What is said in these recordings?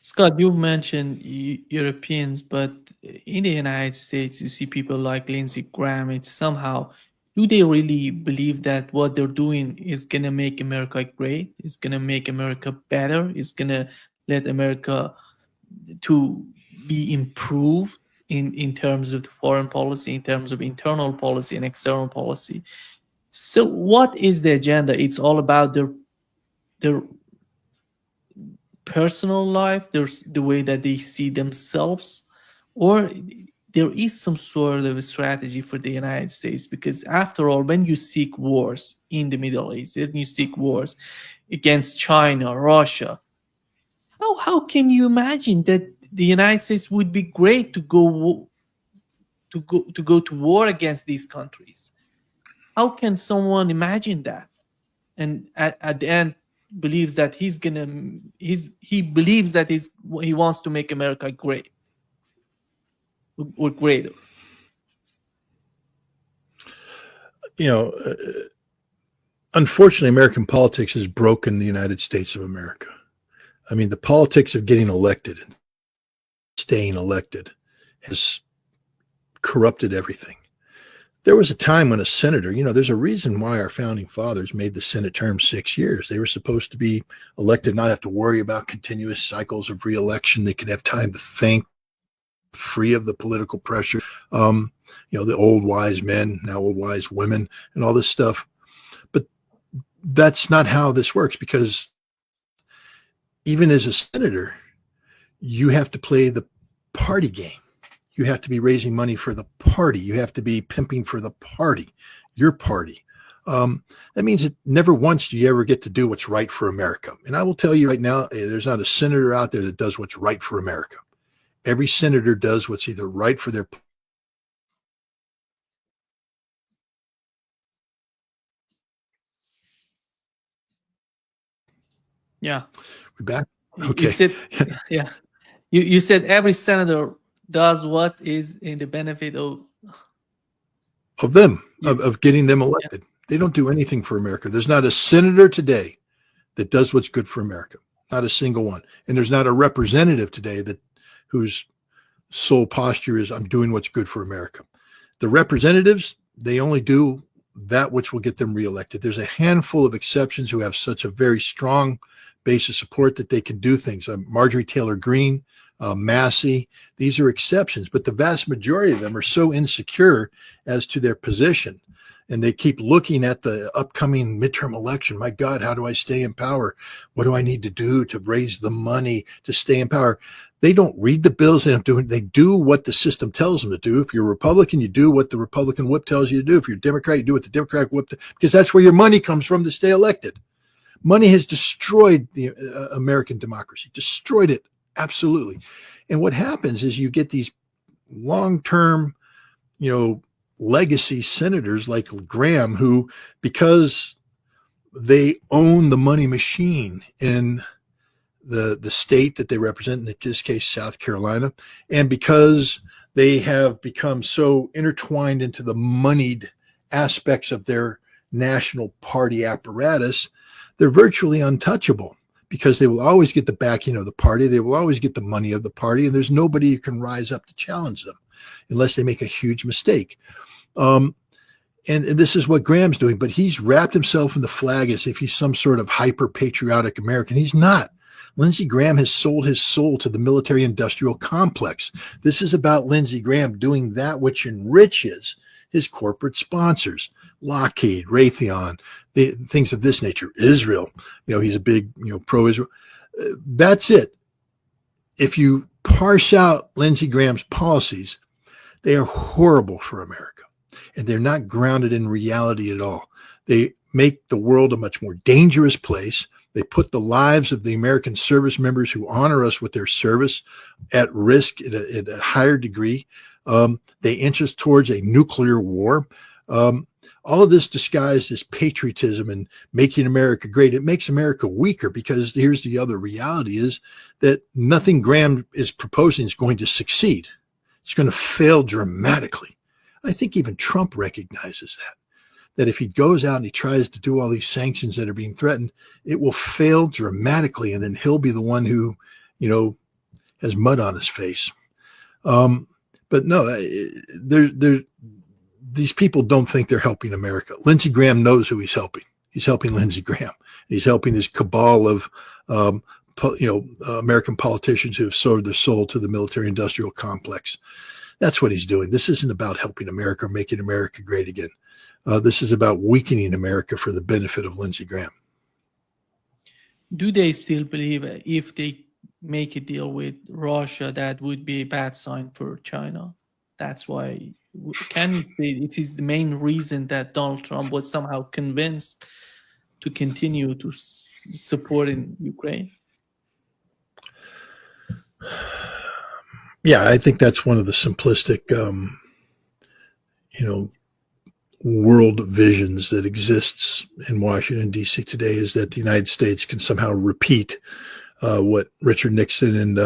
Scott, you've mentioned Europeans, but in the United States, you see people like Lindsey Graham. It's somehow, do they really believe that what they're doing is going to make America great? It's going to make America better? It's going to let America to be improved in terms of the foreign policy, in terms of internal policy and external policy? So what is the agenda? It's all about their personal life, there's the way that they see themselves, or there is some sort of a strategy for the United States. Because after all, when you seek wars in the Middle East, when you seek wars against China, Russia, how can you imagine that the United States would be great to go to war against these countries? How can someone imagine that? And at the end believes that he believes that he wants to make America great or greater. Unfortunately, American politics has broken the United States of America. I mean, the politics of getting elected and staying elected has corrupted everything. There was a time when a senator, there's a reason why our founding fathers made the Senate term 6 years. They were supposed to be elected, not have to worry about continuous cycles of reelection. They could have time to think, free of the political pressure. The old wise men, now old wise women, and all this stuff. But that's not how this works, because even as a senator, you have to play the party game. You have to be raising money for the party. You have to be pimping for the party, your party. That means that never once do you ever get to do what's right for America. And I will tell you right now, there's not a senator out there that does what's right for America. Every senator does what's either right for their. Yeah. We back? Okay. You said, yeah. You said every senator does what is in the benefit of them, of getting them elected. Yeah. They don't do anything for America. There's not a senator today that does what's good for America. Not a single one. And there's not a representative today whose sole posture is, I'm doing what's good for America. The representatives, they only do that which will get them reelected. There's a handful of exceptions who have such a very strong base of support that they can do things. Marjorie Taylor Greene, Massey, these are exceptions, but the vast majority of them are so insecure as to their position. And they keep looking at the upcoming midterm election. My God, how do I stay in power? What do I need to do to raise the money to stay in power? They don't read the bills. They do what the system tells them to do. If you're a Republican, you do what the Republican whip tells you to do. If you're a Democrat, you do what the Democratic whip, because that's where your money comes from to stay elected. Money has destroyed the American democracy, destroyed it. Absolutely. And what happens is you get these long-term, legacy senators like Graham, who, because they own the money machine in the state that they represent, in this case, South Carolina, and because they have become so intertwined into the moneyed aspects of their national party apparatus, they're virtually untouchable, because they will always get the backing of the party. They will always get the money of the party, and there's nobody who can rise up to challenge them unless they make a huge mistake. And this is what Graham's doing, but he's wrapped himself in the flag as if he's some sort of hyper-patriotic American. He's not. Lindsey Graham has sold his soul to the military-industrial complex. This is about Lindsey Graham doing that which enriches his corporate sponsors. Lockheed, Raytheon, things of this nature. Israel, he's a big, pro-Israel. That's it. If you parse out Lindsey Graham's policies, they are horrible for America, and they're not grounded in reality at all. They make the world a much more dangerous place. They put the lives of the American service members who honor us with their service at risk at a higher degree. They inch us towards a nuclear war. All of this disguised as patriotism and making America great. It makes America weaker, because here's the other reality, is that nothing Graham is proposing is going to succeed. It's going to fail dramatically. I think even Trump recognizes that if he goes out and he tries to do all these sanctions that are being threatened, it will fail dramatically. And then he'll be the one who, has mud on his face. But no, these people don't think they're helping America. Lindsey Graham knows who he's helping. He's helping Lindsey Graham. He's helping his cabal of, American politicians who have sold their soul to the military-industrial complex. That's what he's doing. This isn't about helping America or making America great again. This is about weakening America for the benefit of Lindsey Graham. Do they still believe if they make a deal with Russia, that would be a bad sign for China? That's why, can you say it is the main reason that Donald Trump was somehow convinced to continue to support in Ukraine? Yeah, I think that's one of the simplistic, world visions that exists in Washington, D.C. today, is that the United States can somehow repeat what Richard Nixon and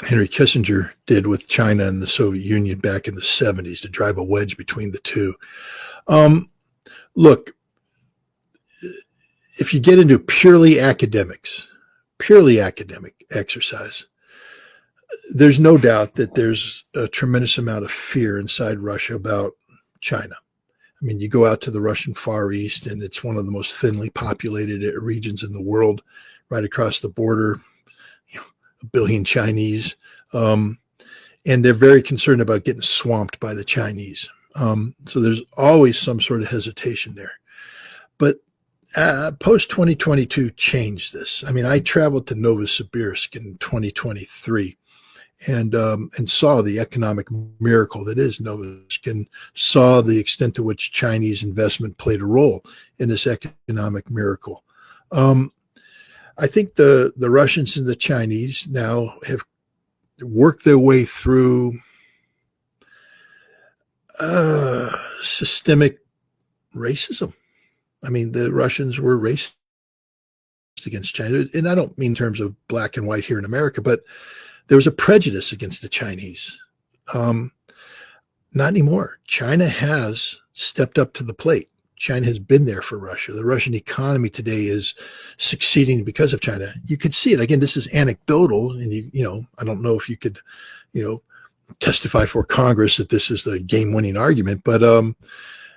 Henry Kissinger did with China and the Soviet Union back in the 70s to drive a wedge between the two. Look, if you get into purely academic exercise, there's no doubt that there's a tremendous amount of fear inside Russia about China. I mean, you go out to the Russian Far East, and it's one of the most thinly populated regions in the world, right across the border, 1 billion Chinese. And they're very concerned about getting swamped by the Chinese. So there's always some sort of hesitation there. But post-2022 changed this. I mean, I traveled to Novosibirsk in 2023 and saw the economic miracle that is Novosibirsk, and saw the extent to which Chinese investment played a role in this economic miracle. I think the Russians and the Chinese now have worked their way through systemic racism. I mean, the Russians were racist against China, and I don't mean in terms of black and white here in America, but there was a prejudice against the Chinese. Not anymore. China has stepped up to the plate. China has been there for Russia. The Russian economy today is succeeding because of China. You could see it. Again, this is anecdotal, and I don't know if you could, testify for Congress that this is the game-winning argument. But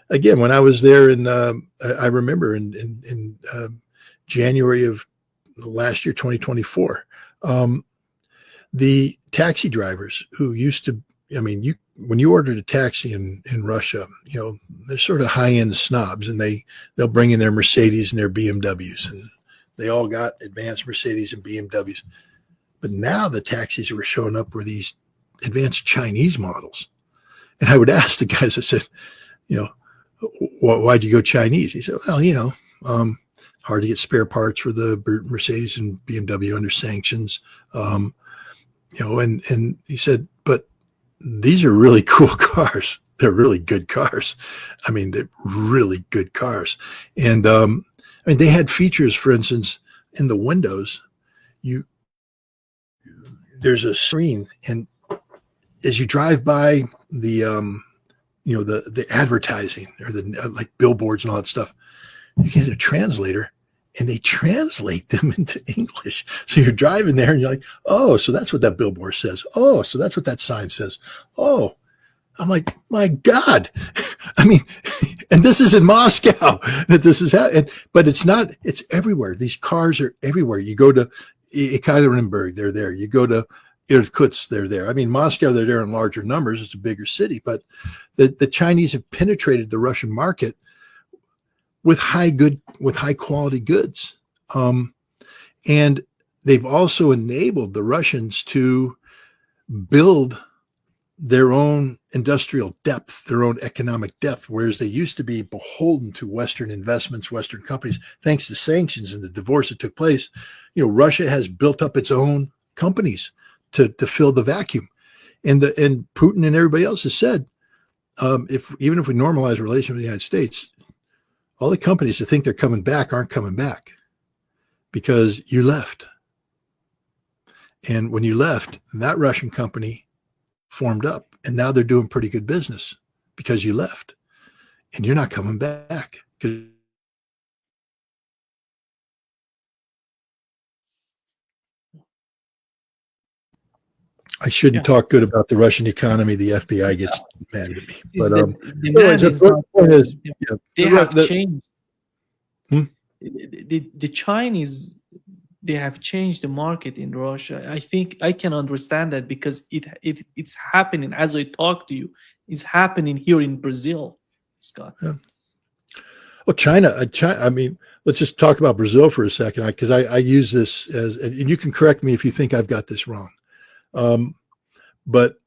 again, when I was there I remember in January of last year, 2024, the taxi drivers who used to, when you ordered a taxi in Russia, they're sort of high-end snobs, and they'll bring in their Mercedes and their BMWs, and they all got advanced Mercedes and BMWs. But now the taxis that were showing up were these advanced Chinese models. And I would ask the guys, I said, why'd you go Chinese? He said, well, hard to get spare parts for the Mercedes and BMW under sanctions. And he said, but these are really cool cars. They're really good cars. I mean, they're really good cars. And they had features, for instance, in the windows, there's a screen, and as you drive by the advertising or the like billboards and all that stuff, you get a translator, and they translate them into English. So you're driving there and you're like, oh, so that's what that billboard says. Oh, so that's what that sign says. Oh, I'm like, my God. I mean, and this is in Moscow that this is happening, but it's not, it's everywhere. These cars are everywhere. You go to Ekaterinburg, they're there. You go to Irkutsk, they're there. I mean, Moscow, they're there in larger numbers. It's a bigger city, but the Chinese have penetrated the Russian market with high quality goods. And they've also enabled the Russians to build their own industrial depth, their own economic depth, whereas they used to be beholden to Western investments, Western companies. Thanks to sanctions and the divorce that took place, Russia has built up its own companies to fill the vacuum. And Putin and everybody else has said, even if we normalize relations with the United States, all the companies that think they're coming back aren't coming back because you left. And when you left, that Russian company formed up, and now they're doing pretty good business because you left, and you're not coming back. I shouldn't Yeah. talk good about the Russian economy. The FBI gets mad at me. Is But the anyways, demand is not point is, yeah, they the, have the, changed. hmm? The Chinese, they have changed the market in Russia. I think I can understand that because it's happening as I talk to you. It's happening here in Brazil, Scott. Yeah. Well, China. I mean, let's just talk about Brazil for a second, because I use this as, and you can correct me if you think I've got this wrong. But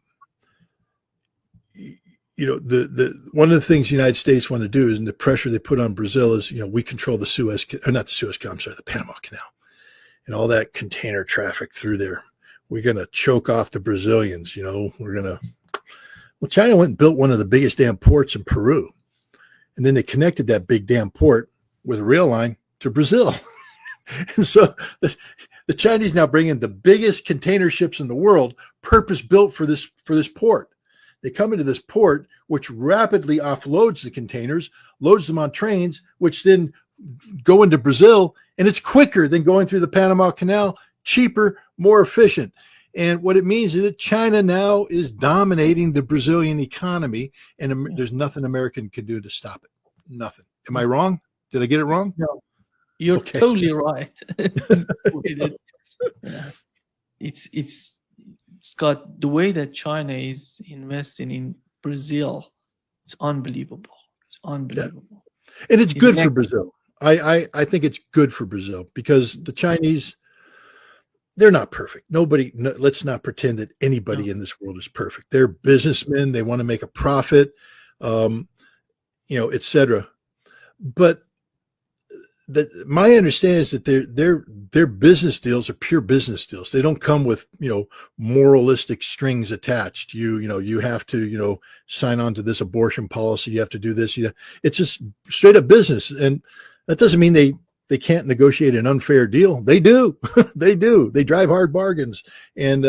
the one of the things the United States want to do is, and the pressure they put on Brazil is, we control the Suez, or not the Suez Canal, I'm sorry, the Panama Canal, and all that container traffic through there. We're going to choke off the Brazilians. Well, China went and built one of the biggest damn ports in Peru. And then they connected that big damn port with a rail line to Brazil. And so the Chinese now bring in the biggest container ships in the world, purpose built for this port. They come into this port, which rapidly offloads the containers, loads them on trains, which then go into Brazil. And it's quicker than going through the Panama Canal, cheaper, more efficient. And what it means is that China now is dominating the Brazilian economy, and there's nothing American can do to stop it. Nothing. Am I wrong? Did I get it wrong? No, you're Okay. totally right. Yeah. It's Scott, the way that China is investing in Brazil, it's unbelievable. It's unbelievable. Yeah. And it's good for Brazil. I think it's good for Brazil because the Chinese, they're not perfect. Let's not pretend that anybody in this world is perfect. They're businessmen. They want to make a profit, et cetera. But my understanding is that their business deals are pure business deals. They don't come with, moralistic strings attached. You have to, sign on to this abortion policy. You have to do this. It's just straight up business. And that doesn't mean they can't negotiate an unfair deal. They do. They do. They drive hard bargains. And,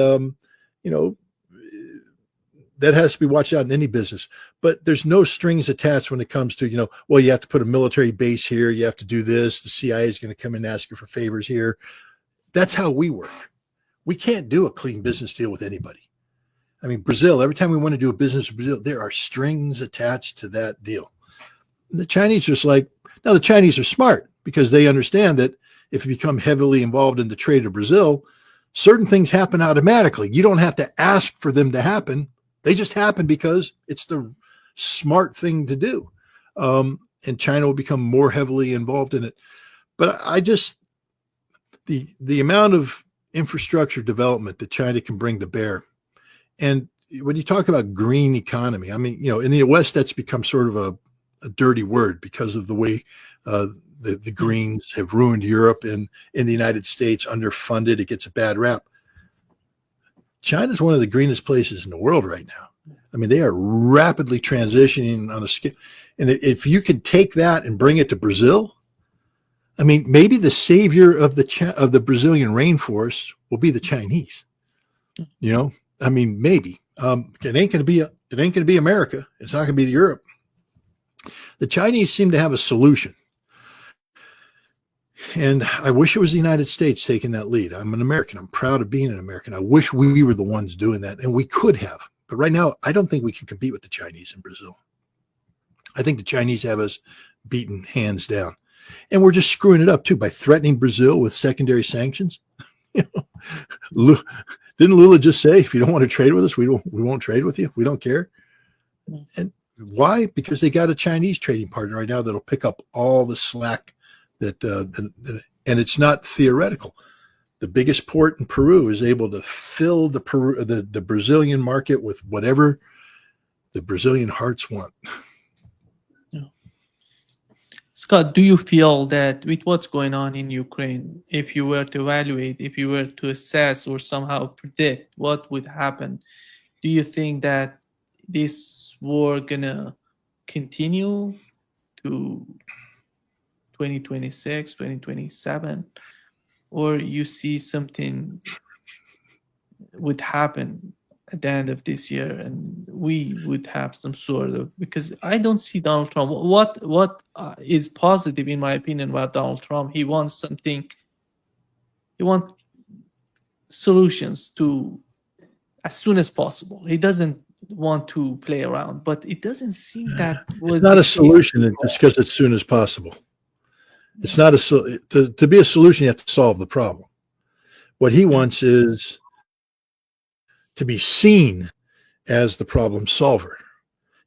that has to be watched out in any business. But there's no strings attached when it comes to, you have to put a military base here. You have to do this. The CIA is going to come and ask you for favors here. That's how we work. We can't do a clean business deal with anybody. I mean, Brazil, every time we want to do a business with Brazil, there are strings attached to that deal. And the Chinese now the Chinese are smart because they understand that if you become heavily involved in the trade of Brazil, certain things happen automatically. You don't have to ask for them to happen. They just happen because it's the smart thing to do. And China will become more heavily involved in it. But the amount of infrastructure development that China can bring to bear. And when you talk about green economy, I mean, in the West, that's become sort of a dirty word because of the way the Greens have ruined Europe, and in the United States, underfunded. It gets a bad rap. China's one of the greenest places in the world right now. I mean, they are rapidly transitioning on a scale. And if you could take that and bring it to Brazil, I mean, maybe the savior of the Brazilian rainforest will be the Chinese. I mean, maybe it ain't going to be America. It's not going to be Europe. The Chinese seem to have a solution. And I wish it was the United States taking that lead. I'm an American. I'm proud of being an American. I wish we were the ones doing that, and we could have. But right now, I don't think we can compete with the Chinese in Brazil. I think the Chinese have us beaten hands down. And we're just screwing it up, too, by threatening Brazil with secondary sanctions. Didn't Lula just say, if you don't want to trade with us, we won't trade with you. We don't care. And why? Because they got a Chinese trading partner right now that'll pick up all the slack. And it's not theoretical. The biggest port in Peru is able to fill the Brazilian market with whatever the Brazilian hearts want. Yeah. Scott, do you feel that with what's going on in Ukraine, if you were to evaluate, if you were to assess or somehow predict what would happen, do you think that this war gonna continue to 2026, 2027, or you see something would happen at the end of this year and we would have some sort of, because I don't see Donald Trump. What is positive in my opinion about Donald Trump? He wants something. He wants solutions to as soon as possible. He doesn't want to play around, but it doesn't seem that It's was not the a case. solution just because it's soon as possible. It's not to be a solution, you have to solve the problem. What he wants is to be seen as the problem solver.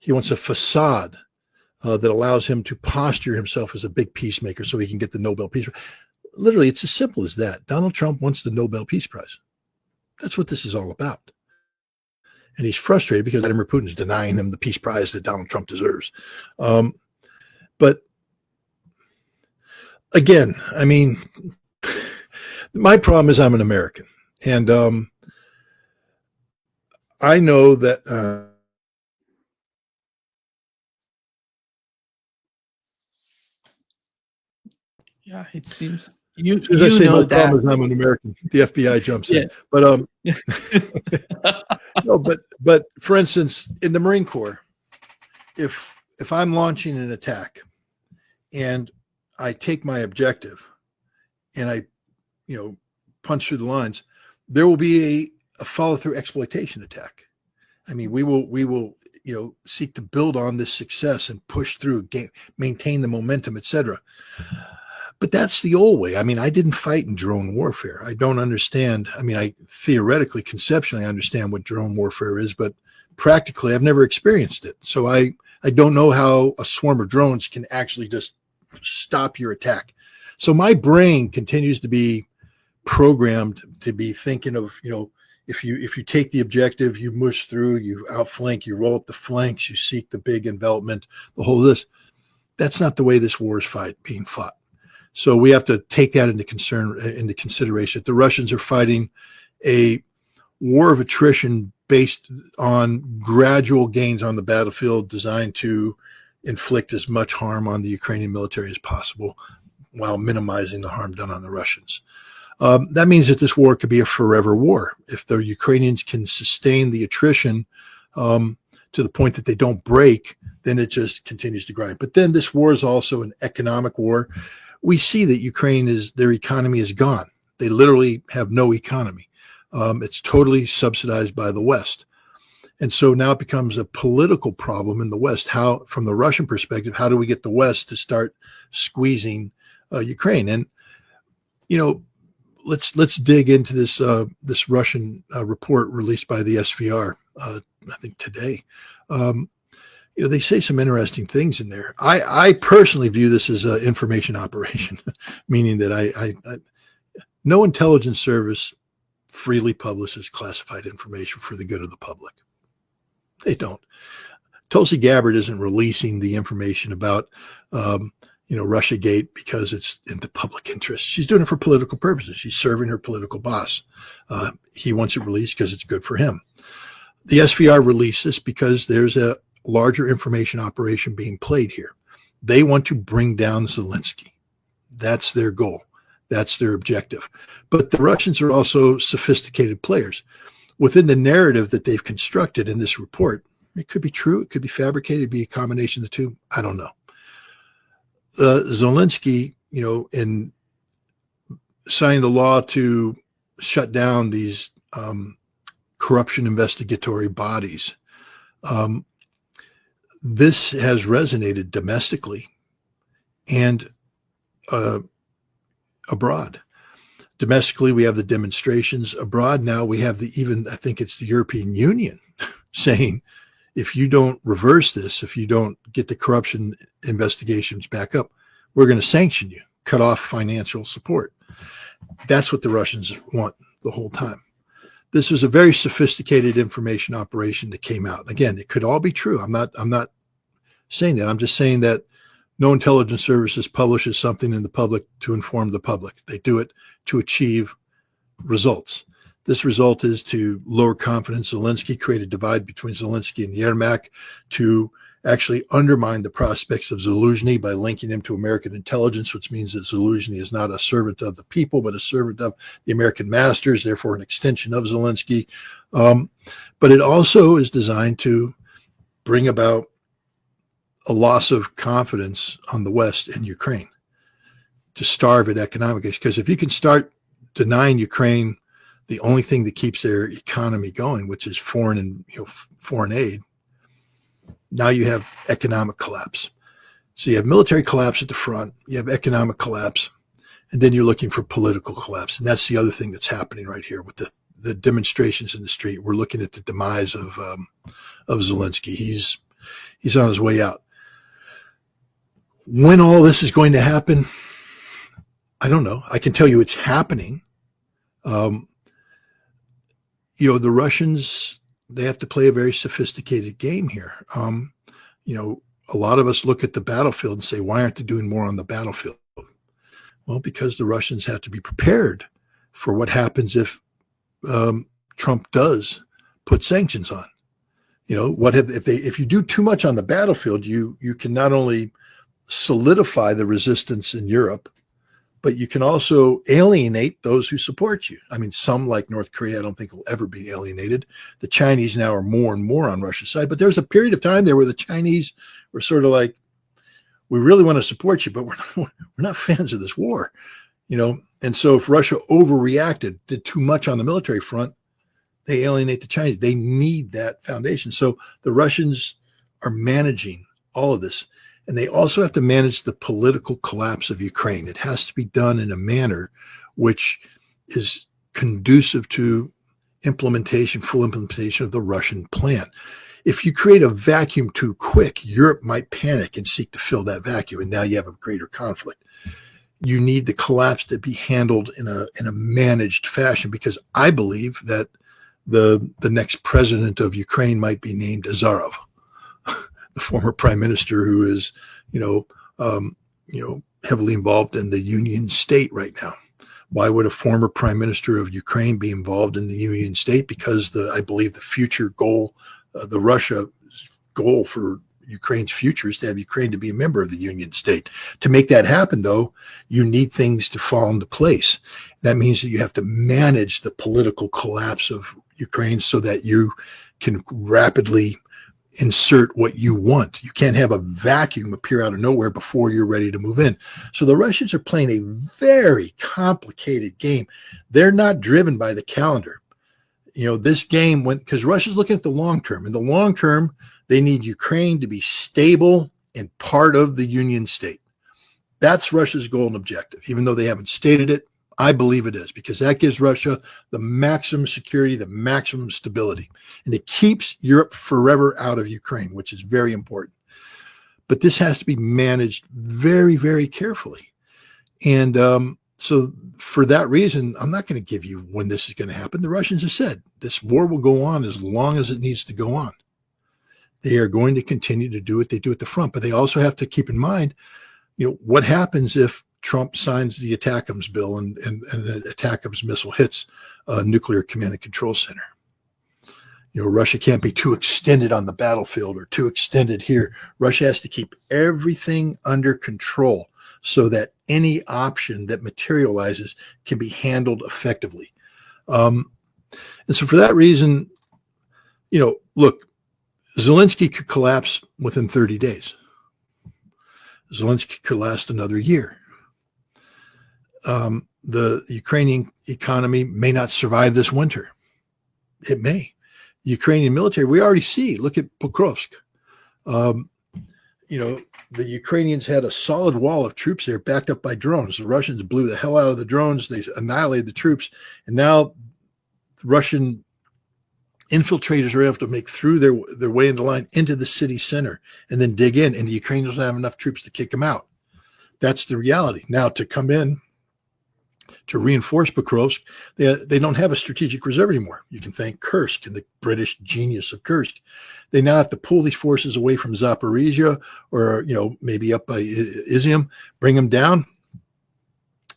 He wants a facade that allows him to posture himself as a big peacemaker so he can get the Nobel Peace Prize. Literally, it's as simple as that. Donald Trump wants the Nobel Peace Prize. That's what this is all about. And he's frustrated because Vladimir Putin is denying him the peace prize that Donald Trump deserves. But again, I mean, my problem is I'm an American. And I know that Yeah, it seems you as soon as I say know my that. problem is I'm an American, the FBI jumps in. But no, but for instance, in the Marine Corps, if I'm launching an attack and I take my objective and I, punch through the lines, there will be a follow-through exploitation attack. I mean, we will seek to build on this success and push through, maintain the momentum, etc. But that's the old way. I mean, I didn't fight in drone warfare. I don't understand. I mean, I theoretically, conceptually understand what drone warfare is, but practically I've never experienced it. So I don't know how a swarm of drones can actually just stop your attack. So my brain continues to be programmed to be thinking of, if you take the objective, you mush through, you outflank, you roll up the flanks, you seek the big envelopment, the whole of this. That's not the way this war is being fought. So we have to take that into consideration. The Russians are fighting a war of attrition based on gradual gains on the battlefield designed to inflict as much harm on the Ukrainian military as possible while minimizing the harm done on the Russians. That means that this war could be a forever war. If the Ukrainians can sustain the attrition to the point that they don't break, then it just continues to grind. But then this war is also an economic war. We see that their economy is gone. They literally have no economy. It's totally subsidized by the West. And so now it becomes a political problem in the West. How, from the Russian perspective, how do we get the West to start squeezing Ukraine? And, let's dig into this Russian report released by the SVR, I think today. They say some interesting things in there. I personally view this as an information operation, meaning that no intelligence service freely publishes classified information for the good of the public. They don't. Tulsi Gabbard isn't releasing the information about, Russiagate because it's in the public interest. She's doing it for political purposes. She's serving her political boss. He wants it released because it's good for him. The SVR released this because there's a larger information operation being played here. They want to bring down Zelensky. That's their goal. That's their objective. But the Russians are also sophisticated players. Within the narrative that they've constructed in this report, it could be true, it could be fabricated, it'd be a combination of the two. I don't know. Zelensky, in signing the law to shut down these corruption investigatory bodies, this has resonated domestically and abroad. Domestically, we have the demonstrations. Abroad now, we have I think it's the European Union saying, if you don't reverse this, if you don't get the corruption investigations back up, we're going to sanction you, cut off financial support. That's what the Russians want the whole time. This was a very sophisticated information operation that came out. Again, it could all be true. I'm not saying that. I'm just saying that no intelligence services publishes something in the public to inform the public. They do it to achieve results. This result is to lower confidence. Zelensky, create a divide between Zelensky and Yermak, to actually undermine the prospects of Zaluzhny by linking him to American intelligence, which means that Zaluzhny is not a servant of the people, but a servant of the American masters, therefore an extension of Zelensky. But it also is designed to bring about a loss of confidence on the West and Ukraine, to starve it economically. Because if you can start denying Ukraine the only thing that keeps their economy going, which is foreign aid. Now you have economic collapse. So you have military collapse at the front, you have economic collapse, and then you're looking for political collapse. And that's the other thing that's happening right here with the demonstrations in the street. We're looking at the demise of Zelensky. He's on his way out. When all this is going to happen, I don't know. I can tell you it's happening. The Russians, they have to play a very sophisticated game here. A lot of us look at the battlefield and say, why aren't they doing more on the battlefield? Well, because the Russians have to be prepared for what happens if Trump does put sanctions on. If you do too much on the battlefield, you can not only solidify the resistance in Europe, but you can also alienate those who support you. I mean, some like North Korea, I don't think will ever be alienated. The Chinese now are more and more on Russia's side, but there's a period of time there where the Chinese were sort of like, we really want to support you, but we're not fans of this war, And so if Russia overreacted, did too much on the military front, they alienate the Chinese. They need that foundation. So the Russians are managing all of this. And they also have to manage the political collapse of Ukraine. It has to be done in a manner which is conducive to full implementation of the Russian plan. If you create a vacuum too quick, Europe might panic and seek to fill that vacuum. And now you have a greater conflict. You need the collapse to be handled in a managed fashion, because I believe that the next president of Ukraine might be named Azarov, the former prime minister who is, heavily involved in the Union State right now. Why would a former prime minister of Ukraine be involved in the Union State? Because I believe the future goal, the Russia goal for Ukraine's future is to have Ukraine to be a member of the Union State. To make that happen, though, you need things to fall into place. That means that you have to manage the political collapse of Ukraine so that you can rapidly insert what you want. You can't have a vacuum appear out of nowhere before you're ready to move in. So the Russians are playing a very complicated game. They're not driven by the calendar. This game because Russia's looking at the long term. In the long term, they need Ukraine to be stable and part of the Union State. That's Russia's goal and objective. Even though they haven't stated it, I believe it is, because that gives Russia the maximum security, the maximum stability, and it keeps Europe forever out of Ukraine, which is very important. But this has to be managed very, very carefully. And so for that reason, I'm not going to give you when this is going to happen. The Russians have said this war will go on as long as it needs to go on. They are going to continue to do what they do at the front, but they also have to keep in mind, what happens if Trump signs the ATACMS bill and an ATACMS missile hits a nuclear command and control center. Russia can't be too extended on the battlefield or too extended here. Russia has to keep everything under control so that any option that materializes can be handled effectively. And so for that reason, look, Zelensky could collapse within 30 days. Zelensky could last another year. The Ukrainian economy may not survive this winter. It may. The Ukrainian military, we already see, look at Pokrovsk. The Ukrainians had a solid wall of troops there backed up by drones. The Russians blew the hell out of the drones. They annihilated the troops. And now the Russian infiltrators are able to make through their way in the line into the city center and then dig in. And the Ukrainians don't have enough troops to kick them out. That's the reality. Now to come in, to reinforce Pokrovsk, they don't have a strategic reserve anymore. You can thank Kursk and the British genius of Kursk. They now have to pull these forces away from Zaporizhia or, maybe up by Izium, bring them down.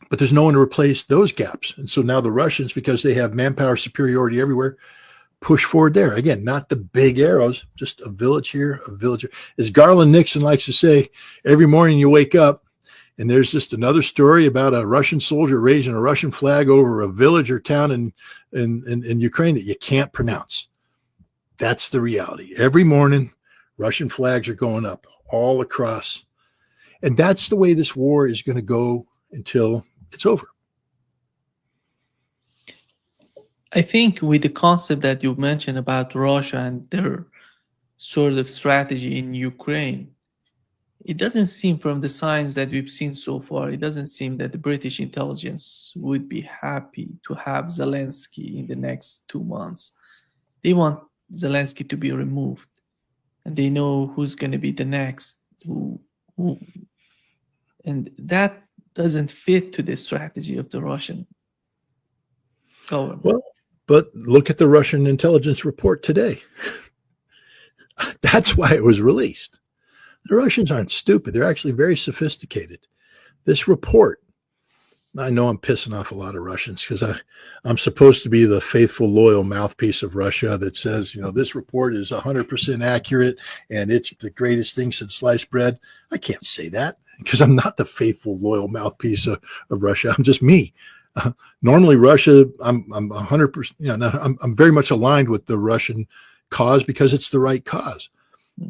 But there's no one to replace those gaps. And so now the Russians, because they have manpower superiority everywhere, push forward there. Again, not the big arrows, just a village here, a village here. As Garland Nixon likes to say, every morning you wake up, and there's just another story about a Russian soldier raising a Russian flag over a village or town in Ukraine that you can't pronounce. That's the reality. Every morning, Russian flags are going up all across. And that's the way this war is going to go until it's over. I think with the concept that you mentioned about Russia and their sort of strategy in Ukraine, it doesn't seem from the signs that we've seen so far, it doesn't seem that the British intelligence would be happy to have Zelensky in the next 2 months. They want Zelensky to be removed, and they know who's going to be the next, and that doesn't fit to the strategy of the Russian government. Well, but look at the Russian intelligence report today. That's why it was released. The Russians aren't stupid. They're actually very sophisticated. This report, I know I'm pissing off a lot of Russians because I'm supposed to be the faithful, loyal mouthpiece of Russia that says, you know, this report is 100% accurate and it's the greatest thing since sliced bread. I can't say that because I'm not the faithful, loyal mouthpiece of Russia. I'm just me. Normally, Russia, I'm 100%. You know, I'm very much aligned with the Russian cause because it's the right cause.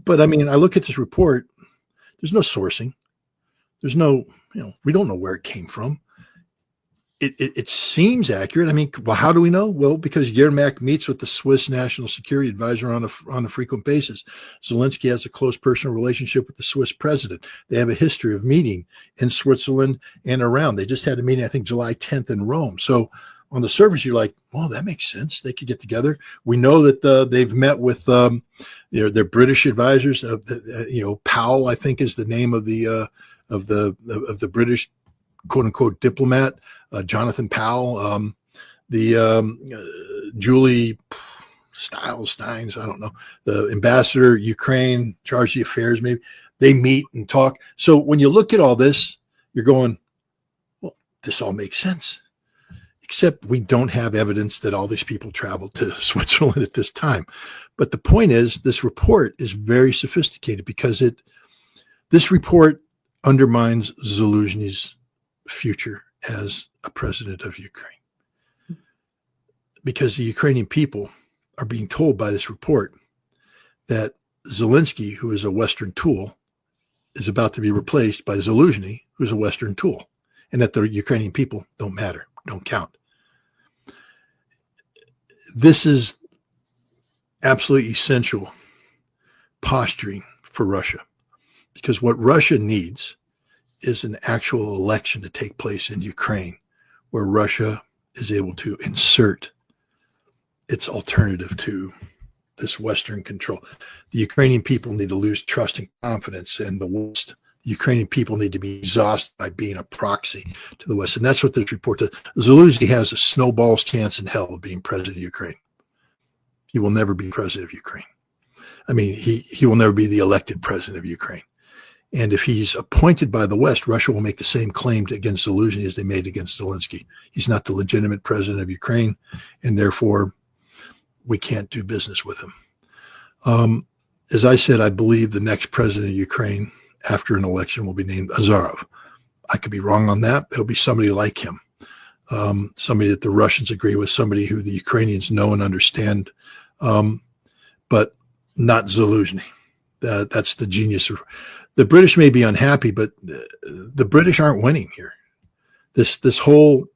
But I mean, I look at this report. There's no sourcing. There's no, you know, we don't know where it came from. It seems accurate. I mean, well, how do we know? Well, because Yermak meets with the Swiss National Security Advisor on a frequent basis. Zelensky has a close personal relationship with the Swiss president. They have a history of meeting in Switzerland and around. They just had a meeting, I think, July 10th in Rome. So on the surface, you're like, well, that makes sense. They could get together. We know that they've met with their British advisors. You know, Powell, I think, is the name of the British quote unquote diplomat. Jonathan Powell, Julie Steins, I don't know, the ambassador, Ukraine, charge the affairs, maybe they meet and talk. So when you look at all this, you're going, well, this all makes sense, except we don't have evidence that all these people traveled to Switzerland at this time. But the point is, this report is very sophisticated because this report undermines Zelensky's future as a president of Ukraine, because the Ukrainian people are being told by this report that Zelensky, who is a Western tool, is about to be replaced by Zelensky, who's a Western tool, and that the Ukrainian people don't matter, don't count. This is absolutely essential posturing for Russia, because what Russia needs is an actual election to take place in Ukraine where Russia is able to insert its alternative to this Western control. The Ukrainian people need to lose trust and confidence in the West. The Ukrainian people need to be exhausted by being a proxy to the West. And that's what this report does. Zelensky has a snowball's chance in hell of being president of Ukraine. He will never be president of Ukraine. I mean, he will never be the elected president of Ukraine. And if he's appointed by the West, Russia will make the same claim against Zelensky as they made against Zelensky. He's not the legitimate president of Ukraine, and therefore we can't do business with him. As I said, I believe the next president of Ukraine after an election will be named Azarov. I could be wrong on that. It'll be somebody like him, somebody that the Russians agree with, somebody who the Ukrainians know and understand, but not Zelensky. That's the genius of. The British may be unhappy, but the British aren't winning here. This whole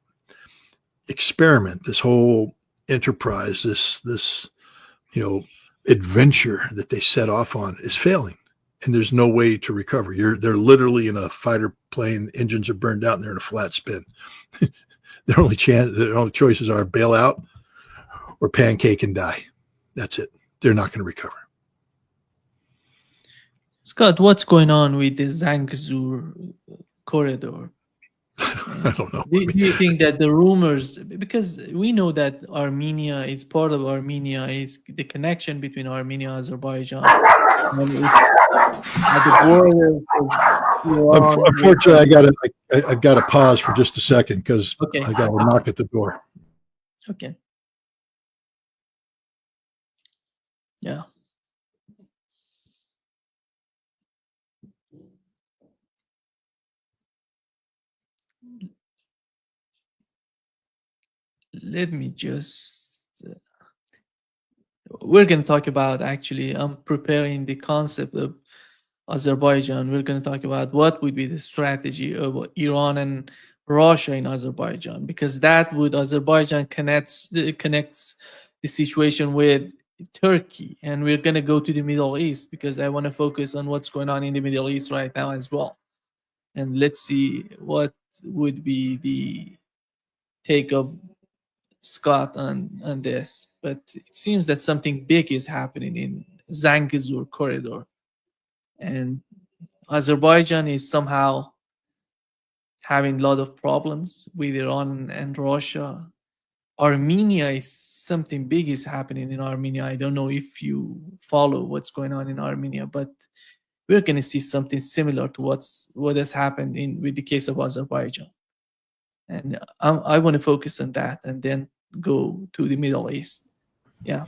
experiment, this whole enterprise, this adventure that they set off on is failing, and there's no way to recover. They're literally in a fighter plane, engines are burned out, and they're in a flat spin. Their only choices are bail out or pancake and die. That's it. They're not going to recover. Scott, what's going on with the Zangezur corridor? I don't know. Do you think that the rumors, because we know that Armenia is part of Armenia, is the connection between Armenia and Azerbaijan. And at the border, unfortunately, I've got to pause for just a second because I got a knock at the door. Okay. Yeah. Let me just, we're going to talk about, actually, I'm preparing the concept of Azerbaijan. We're going to talk about what would be the strategy of Iran and Russia in Azerbaijan, because that would Azerbaijan connects the situation with Turkey, and we're going to go to the Middle East because I want to focus on what's going on in the Middle East right now as well. And let's see what would be the take of Scott on this. But it seems that something big is happening in Zangezur corridor, and Azerbaijan is somehow having a lot of problems with Iran and Russia. Armenia is something big is happening in Armenia. I don't know if you follow what's going on in Armenia, but we're going to see something similar to what has happened with the case of Azerbaijan. And I want to focus on that and then go to the Middle East. Yeah,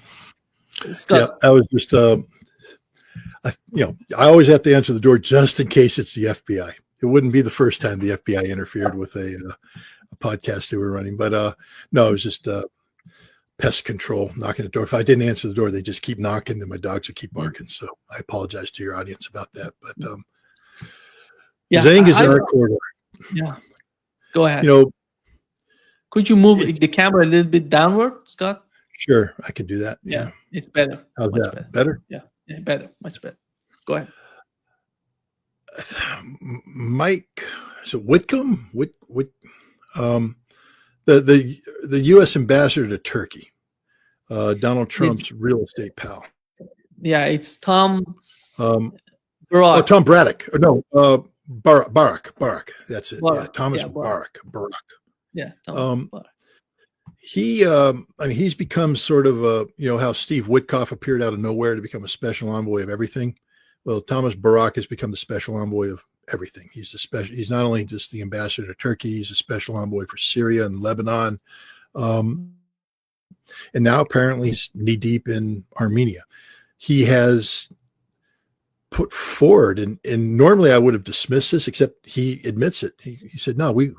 Scott. Yeah, I was just, I always have to answer the door just in case it's the FBI. It wouldn't be the first time the FBI interfered with a podcast they were running, but no, it was just pest control knocking the door. If I didn't answer the door, they just keep knocking, then my dogs would keep barking. So I apologize to your audience about that. But Zangezur corridor. Yeah, go ahead. Could you move the camera a little bit downward, Scott? Sure, I can do that. Yeah, it's better. How's that? Better? Yeah, better, much better. Go ahead. Mike, so Whitcomb, the U.S. ambassador to Turkey, Donald Trump's real estate pal. Yeah, it's Tom. Barack. Oh, Tom Braddock. Or no, Barack. That's it. Yeah, Thomas Barack. Yeah. Thomas Barack. He's become sort of how Steve Witkoff appeared out of nowhere to become a special envoy of everything. Well, Thomas Barack has become the special envoy of everything. He's not only just the ambassador to Turkey, he's a special envoy for Syria and Lebanon. And now apparently he's knee deep in Armenia. He has put forward, and normally I would have dismissed this, except he admits it. He said, no, the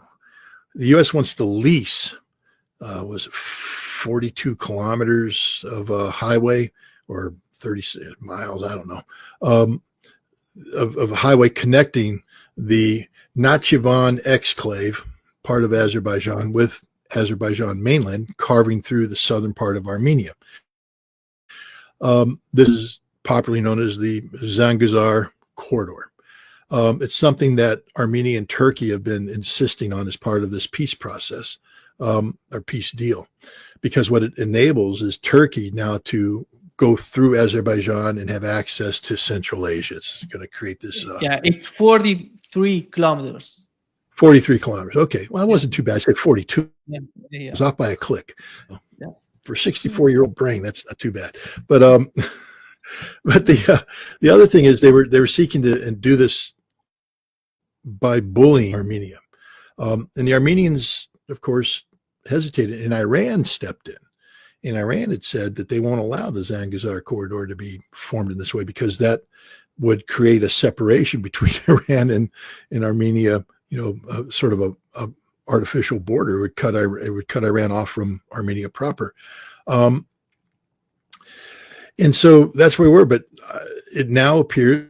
U.S. wants to lease, was it 42 kilometers of a highway or 30 miles, I don't know, of a highway connecting the Nakhchivan exclave, part of Azerbaijan, with Azerbaijan mainland, carving through the southern part of Armenia. This is popularly known as the Zangezur corridor. It's something that Armenia and Turkey have been insisting on as part of this peace process, or peace deal, because what it enables is Turkey now to go through Azerbaijan and have access to Central Asia. It's going to create this. It's 43 kilometers. 43 kilometers. Okay. Well, that wasn't too bad. I said 42. Yeah. It was off by a click. Yeah. For a 64-year-old brain, that's not too bad. But but the other thing is they were seeking to do this by bullying Armenia. And the Armenians, of course, hesitated, and Iran stepped in. And Iran had said that they won't allow the Zangezur corridor to be formed in this way because that would create a separation between Iran and Armenia, sort of a artificial border. It would cut Iran off from Armenia proper. And so that's where we were. But it now appears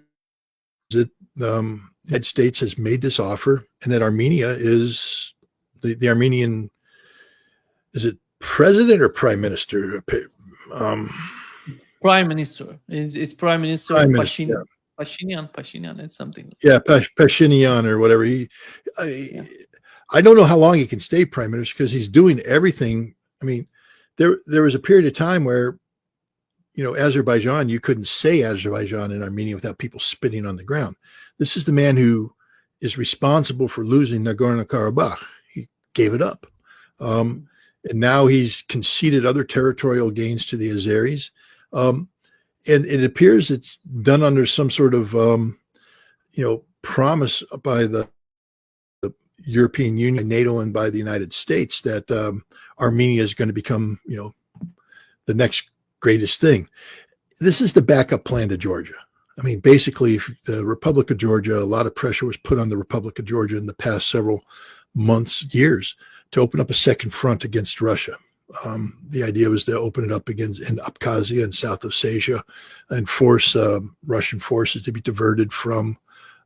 that the United States has made this offer, and that Armenia is the Armenian, is it president or prime minister? Prime minister. It's Prime Minister Pashinyan. Pashinyan. It's something. Yeah, Pashinyan or whatever. I don't know how long he can stay prime minister because he's doing everything. I mean, there was a period of time where, Azerbaijan, you couldn't say Azerbaijan in Armenia without people spitting on the ground. This is the man who is responsible for losing Nagorno-Karabakh. He gave it up. And now he's conceded other territorial gains to the Azeris. And it appears it's done under some sort of, promise by the European Union, NATO, and by the United States that Armenia is going to become, the next greatest thing. This is the backup plan to Georgia. I mean, basically, the Republic of Georgia, a lot of pressure was put on the Republic of Georgia in the past several months, years, to open up a second front against Russia. The idea was to open it up against in Abkhazia and South Ossetia and force Russian forces to be diverted from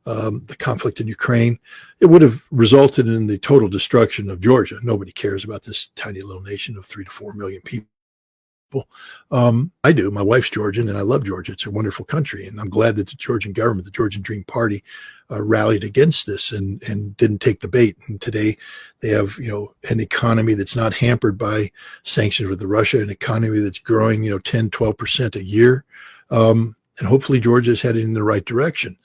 the conflict in Ukraine, it would have resulted in the total destruction of Georgia. Nobody cares about this tiny little nation of 3 to 4 million people. I do. My wife's Georgian, and I love Georgia. It's a wonderful country, and I'm glad that the Georgian government, the Georgian Dream Party, rallied against this and didn't take the bait. And today, they have an economy that's not hampered by sanctions with Russia, an economy that's growing 10-12% a year, and hopefully Georgia is heading in the right direction.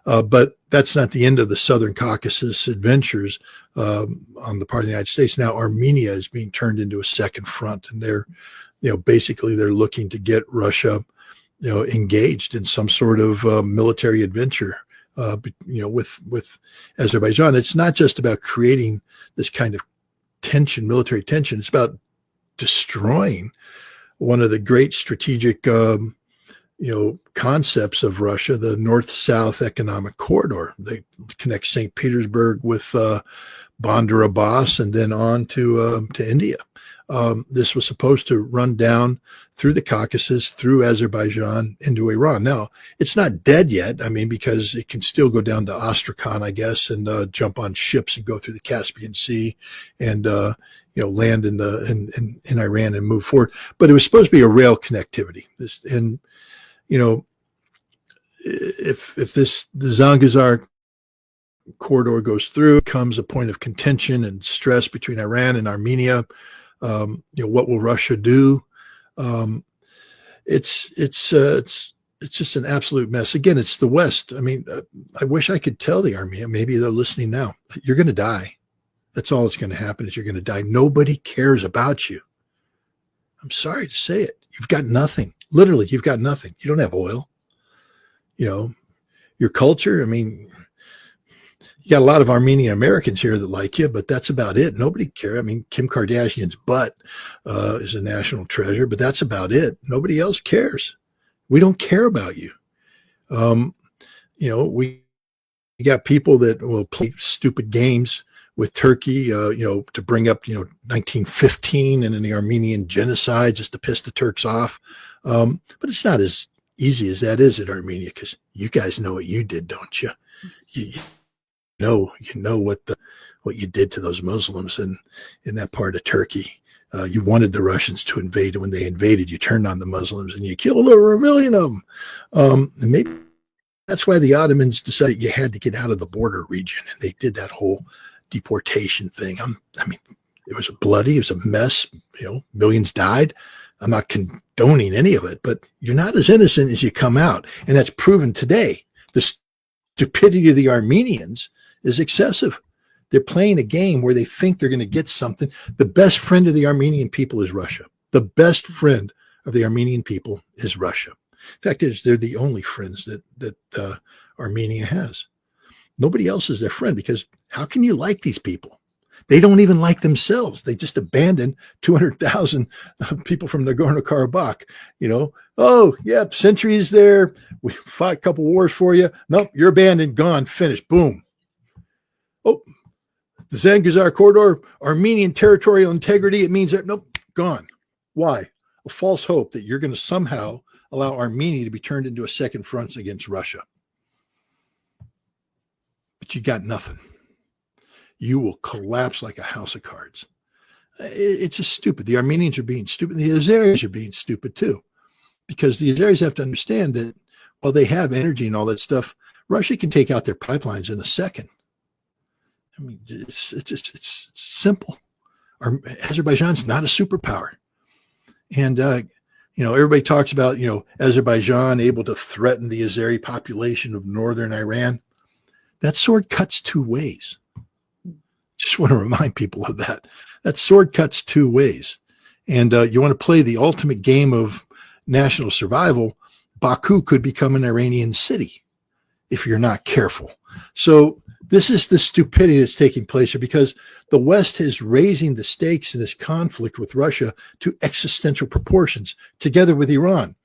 But that's not the end of the Southern Caucasus adventures on the part of the United States. Now Armenia is being turned into a second front, and they're basically they're looking to get Russia, engaged in some sort of military adventure, with Azerbaijan. It's not just about creating this kind of tension, military tension. It's about destroying one of the great strategic, concepts of Russia, the North-South economic corridor. They connect St. Petersburg with Bandar Abbas and then on to India. This was supposed to run down through the Caucasus, through Azerbaijan, into Iran. Now, it's not dead yet. I mean, because it can still go down to Astrakhan, I guess, and jump on ships and go through the Caspian Sea and land in Iran and move forward. But it was supposed to be a rail connectivity. If the Zangezur corridor goes through, becomes a point of contention and stress between Iran and Armenia. What will Russia do? It's just an absolute mess. Again, it's the West. I mean, I wish I could tell the Armenia, maybe they're listening now, you're going to die. That's all that's going to happen is you're going to die. Nobody cares about you. I'm sorry to say it. You've got nothing. Literally, you've got nothing. You don't have oil. Your culture, I mean, you got a lot of Armenian Americans here that like you, but that's about it. Nobody cares. I mean, Kim Kardashian's butt is a national treasure, but that's about it. Nobody else cares. We don't care about you. We got people that will play stupid games with Turkey, to bring up, 1915 and the Armenian genocide just to piss the Turks off. But it's not as easy as that, is it, Armenia? Because you guys know what you did, don't you? You know what you did to those Muslims in that part of Turkey. You wanted the Russians to invade, and when they invaded, you turned on the Muslims and you killed over 1 million of them. And maybe that's why the Ottomans decided you had to get out of the border region, and they did that whole deportation thing. It was bloody. It was a mess. Millions died. I'm not condoning any of it, but you're not as innocent as you come out, and that's proven today. The stupidity of the Armenians is excessive. They're playing a game where they think they're going to get something. The best friend of the Armenian people is Russia. The best friend of the Armenian people is Russia. In fact, they're the only friends that Armenia has. Nobody else is their friend, because how can you like these people? They don't even like themselves. They just abandoned 200,000 people from Nagorno-Karabakh. Oh, yeah, centuries there. We fought a couple wars for you. Nope, you're abandoned, gone, finished, boom. Oh, the Zangezur corridor, Armenian territorial integrity, it means that, nope, gone. Why? A false hope that you're going to somehow allow Armenia to be turned into a second front against Russia. But you got nothing. You will collapse like a house of cards. It's just stupid. The Armenians are being stupid. The Azeris are being stupid too, because the Azeris have to understand that while they have energy and all that stuff, Russia can take out their pipelines in a second. I mean, it's simple. Azerbaijan's not a superpower. And, everybody talks about, Azerbaijan able to threaten the Azeri population of northern Iran. That sword cuts two ways. Just want to remind people of that. That sword cuts two ways. And you want to play the ultimate game of national survival, Baku could become an Iranian city if you're not careful. So this is the stupidity that's taking place here, because the West is raising the stakes in this conflict with Russia to existential proportions together with Iran.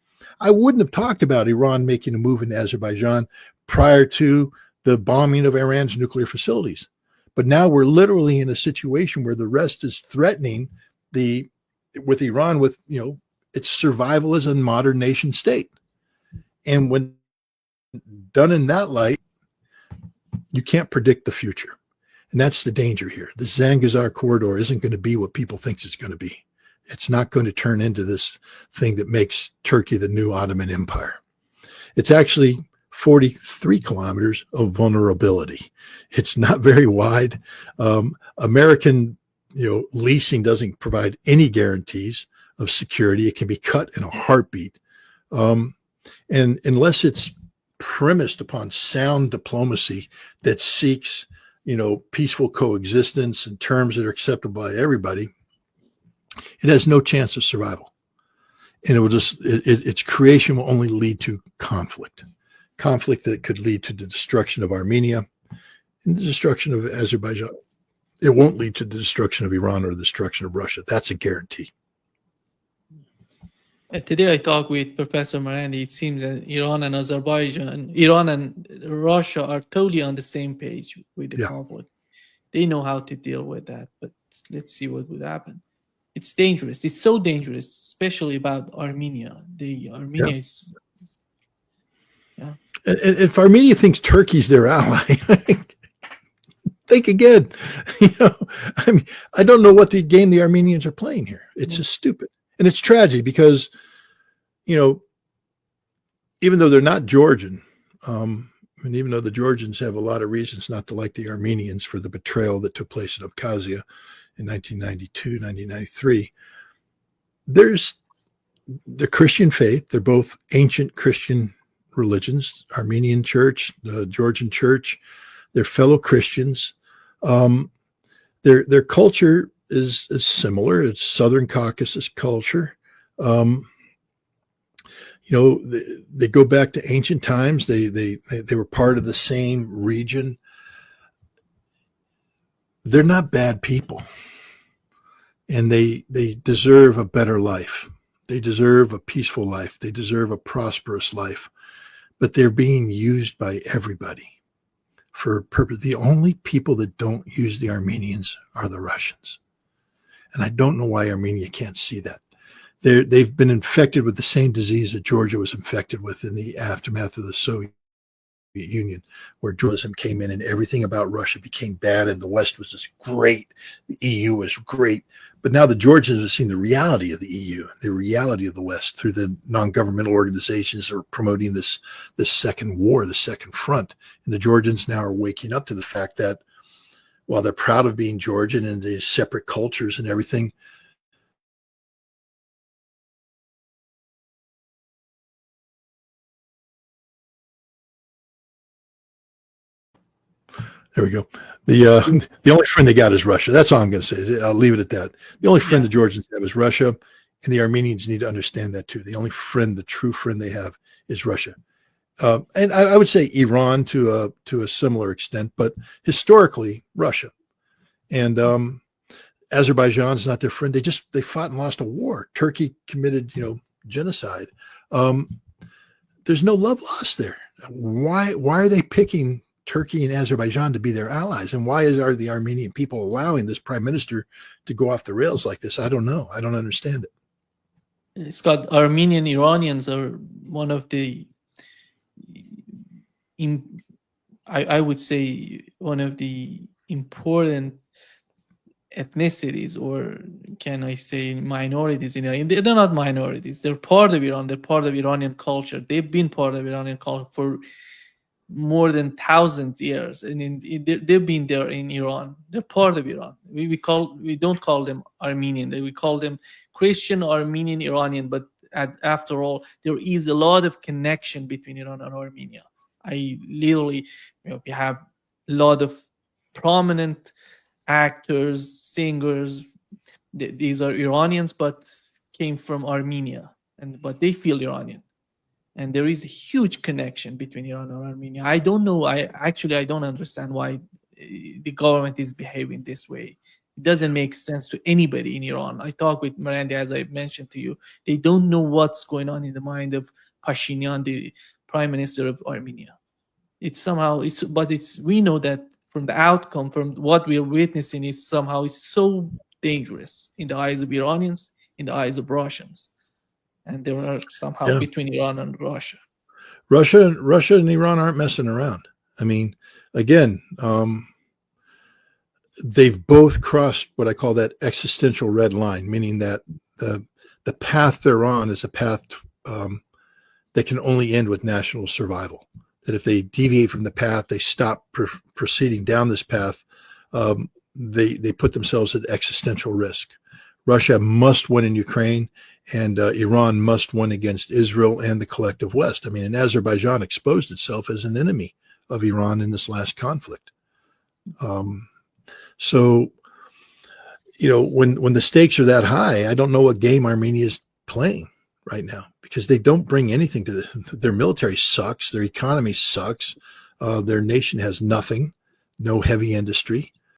I wouldn't have talked about Iran making a move in Azerbaijan prior to the bombing of Iran's nuclear facilities. But now we're literally in a situation where the rest is threatening with Iran with, its survival as a modern nation state. And when done in that light, You can't predict the future. And that's the danger here. The Zangezur corridor isn't going to be what people think it's going to be. It's not going to turn into this thing that makes Turkey the new Ottoman Empire. It's actually 43 kilometers of vulnerability. It's not very wide. American, leasing doesn't provide any guarantees of security. It can be cut in a heartbeat. And unless it's premised upon sound diplomacy that seeks, peaceful coexistence in terms that are acceptable by everybody, it has no chance of survival. And it will its creation will only lead to conflict that could lead to the destruction of Armenia and the destruction of Azerbaijan. It won't lead to the destruction of Iran or the destruction of Russia. That's a guarantee. Today I talked with Professor Morandi. It seems that Iran and Russia are totally on the same page with the conflict. They know how to deal with that, but let's see what would happen. It's dangerous. It's so dangerous, especially about Armenia. Armenia is... Yeah. And if Armenia thinks Turkey's their ally, think again. I don't know what the game the Armenians are playing here. It's just stupid. And it's tragic because, even though they're not Georgian, and even though the Georgians have a lot of reasons not to like the Armenians for the betrayal that took place in Abkhazia in 1992, 1993, there's the Christian faith. They're both ancient Christian religions, Armenian church, the Georgian church. They're fellow Christians. Their culture is similar. It's Southern Caucasus culture. They go back to ancient times. They were part of the same region. They're not bad people, and they deserve a better life. They deserve a peaceful life. They deserve a prosperous life, but they're being used by everybody for purpose. The only people that don't use the Armenians are the Russians. And I don't know why Armenia can't see that. They've been infected with the same disease that Georgia was infected with in the aftermath of the Soviet Union, where Georgism came in and everything about Russia became bad and the West was just great. The EU was great. But now the Georgians have seen the reality of the EU, the reality of the West through the non-governmental organizations that are promoting this second war, the second front. And the Georgians now are waking up to the fact that while they're proud of being Georgian and the separate cultures and everything, there we go. The only friend they got is Russia. That's all I'm going to say. I'll leave it at that. The only friend the Georgians have is Russia, and the Armenians need to understand that too. The only friend, the true friend they have, is Russia. And I would say Iran to a similar extent, but historically Russia. And Azerbaijan's not their friend. They fought and lost a war. Turkey committed, genocide. There's no love lost there. Why are they picking Turkey and Azerbaijan to be their allies? And why are the Armenian people allowing this prime minister to go off the rails like this? I don't know. I don't understand it. Scott, Armenian Iranians are one of the, I would say, one of the important ethnicities, or can I say minorities in Iran. They're not minorities. They're part of Iran. They're part of Iranian culture. They've been part of Iranian culture for more than 1,000 years, and they've been there in Iran. They're part of Iran. We don't call them Armenian. We call them Christian Armenian Iranian. But after all, there is a lot of connection between Iran and Armenia. We have a lot of prominent actors, singers. These are Iranians, but came from Armenia, but they feel Iranian. And there is a huge connection between Iran and Armenia. I don't know. I don't understand why the government is behaving this way. It doesn't make sense to anybody in Iran. I talked with Miranda, as I mentioned to you. They don't know what's going on in the mind of Pashinyan, the prime minister of Armenia. We know that from the outcome, from what we are witnessing, it's so dangerous in the eyes of Iranians, in the eyes of Russians. And there are somehow between Iran and Russia. Russia and Iran aren't messing around. I mean, again, they've both crossed what I call that existential red line, meaning that the path they're on is a path that can only end with national survival. That if they deviate from the path, they stop proceeding down this path, they put themselves at existential risk. Russia must win in Ukraine, and Iran must win against Israel and the collective West. I mean, and Azerbaijan exposed itself as an enemy of Iran in this last conflict. So, you know, when the stakes are that high, I don't know what game Armenia is playing right now, because they don't bring anything to their military sucks, their economy sucks, their nation has nothing, no heavy industry.